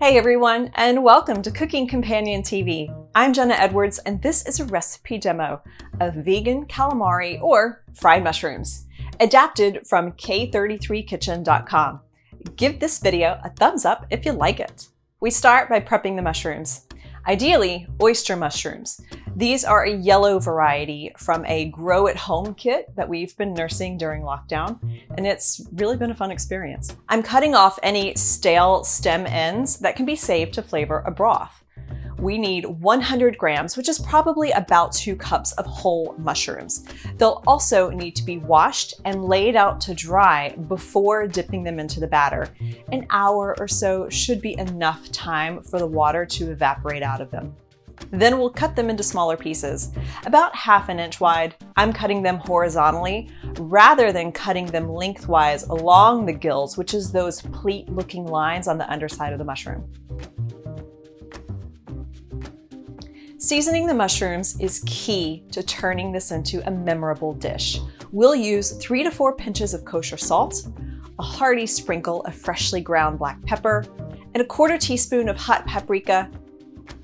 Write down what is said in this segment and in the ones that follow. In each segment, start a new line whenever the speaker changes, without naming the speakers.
Hey everyone, and welcome to Cooking Companion TV. I'm Jenna Edwards, and this is a recipe demo of vegan calamari or fried mushrooms, adapted from k33kitchen.com. Give this video a thumbs up if you like it. We start by prepping the mushrooms. Ideally, oyster mushrooms. These are a yellow variety from a grow-at-home kit that we've been nursing during lockdown, and it's really been a fun experience. I'm cutting off any stale stem ends that can be saved to flavor a broth. We need 100 grams, which is probably about 2 cups of whole mushrooms. They'll also need to be washed and laid out to dry before dipping them into the batter. An hour or so should be enough time for the water to evaporate out of them. Then we'll cut them into smaller pieces, about 1/2 inch wide. I'm cutting them horizontally rather than cutting them lengthwise along the gills, which is those pleat-looking lines on the underside of the mushroom. Seasoning the mushrooms is key to turning this into a memorable dish. We'll use 3 to 4 pinches of kosher salt, a hearty sprinkle of freshly ground black pepper, and a 1/4 teaspoon of hot paprika,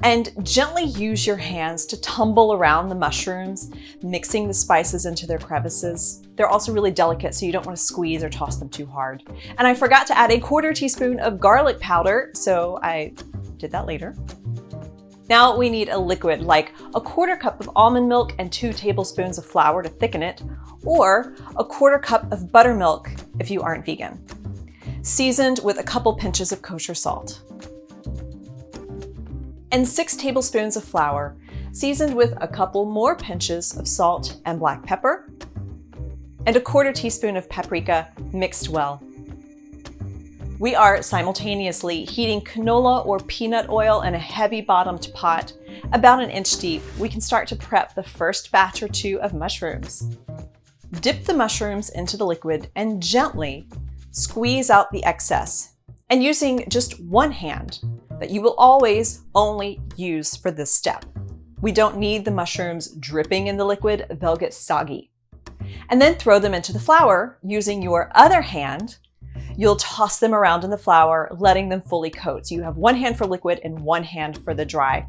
and gently use your hands to tumble around the mushrooms, mixing the spices into their crevices. They're also really delicate, so you don't want to squeeze or toss them too hard. And I forgot to add a 1/4 teaspoon of garlic powder, so I did that later. Now we need a liquid like a 1/4 cup of almond milk and 2 tablespoons of flour to thicken it, or a 1/4 cup of buttermilk if you aren't vegan, seasoned with a couple pinches of kosher salt. And 6 tablespoons of flour, seasoned with a couple more pinches of salt and black pepper, and a 1/4 teaspoon of paprika mixed well. We are simultaneously heating canola or peanut oil in a heavy bottomed pot, about 1 inch deep. We can start to prep the first batch or 2 of mushrooms. Dip the mushrooms into the liquid and gently squeeze out the excess, and using just one hand that you will always only use for this step. We don't need the mushrooms dripping in the liquid, they'll get soggy. And then throw them into the flour. Using your other hand, you'll toss them around in the flour, letting them fully coat. So you have one hand for liquid and one hand for the dry.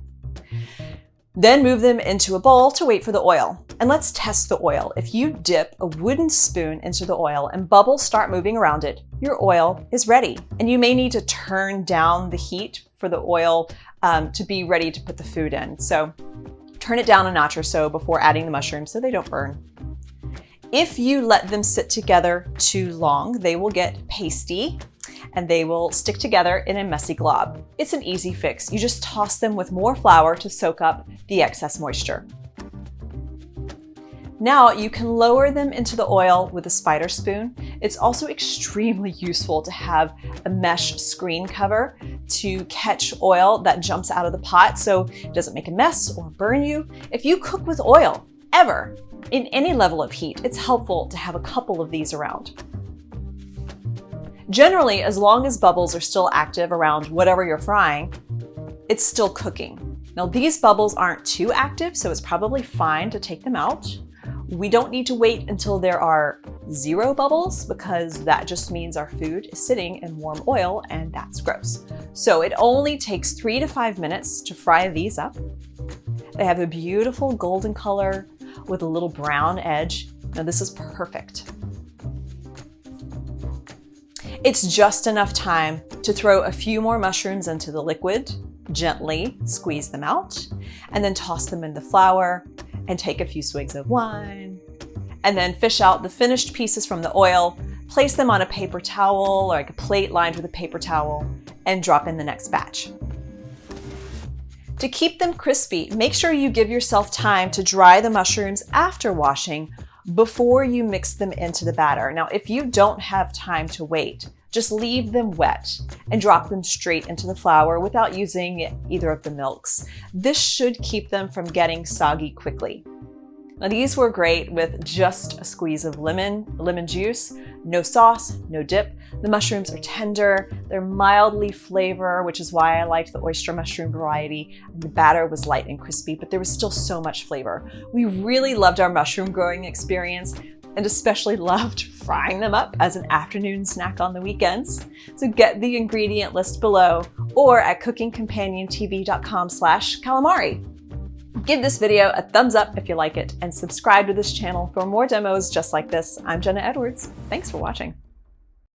Then move them into a bowl to wait for the oil. And let's test the oil. If you dip a wooden spoon into the oil and bubbles start moving around it, your oil is ready. And you may need to turn down the heat for the oil to be ready to put the food in. So turn it down a notch or so before adding the mushrooms so they don't burn. If you let them sit together too long, they will get pasty and they will stick together in a messy glob. It's an easy fix. You just toss them with more flour to soak up the excess moisture. Now you can lower them into the oil with a spider spoon. It's also extremely useful to have a mesh screen cover to catch oil that jumps out of the pot so it doesn't make a mess or burn you. If you cook with oil, ever, in any level of heat, it's helpful to have a couple of these around. Generally, as long as bubbles are still active around whatever you're frying, it's still cooking. Now these bubbles aren't too active, so it's probably fine to take them out. We don't need to wait until there are 0 bubbles because that just means our food is sitting in warm oil and that's gross. So it only takes 3 to 5 minutes to fry these up. They have a beautiful golden color with a little brown edge. Now this is perfect. It's just enough time to throw a few more mushrooms into the liquid, gently squeeze them out, and then toss them in the flour and take a few swigs of wine. And then fish out the finished pieces from the oil, place them on a paper towel or like a plate lined with a paper towel, and drop in the next batch. To keep them crispy, make sure you give yourself time to dry the mushrooms after washing before you mix them into the batter. Now, if you don't have time to wait, just leave them wet and drop them straight into the flour without using either of the milks. This should keep them from getting soggy quickly. Now these were great with just a squeeze of lemon juice, no sauce, no dip. The mushrooms are tender, they're mildly flavored, which is why I liked the oyster mushroom variety. The batter was light and crispy, but there was still so much flavor. We really loved our mushroom growing experience. and especially loved frying them up as an afternoon snack on the weekends. So get the ingredient list below or at cookingcompaniontv.com/calamari. Give this video a thumbs up if you like it and subscribe to this channel for more demos just like this. I'm Jenna Edwards. Thanks for watching.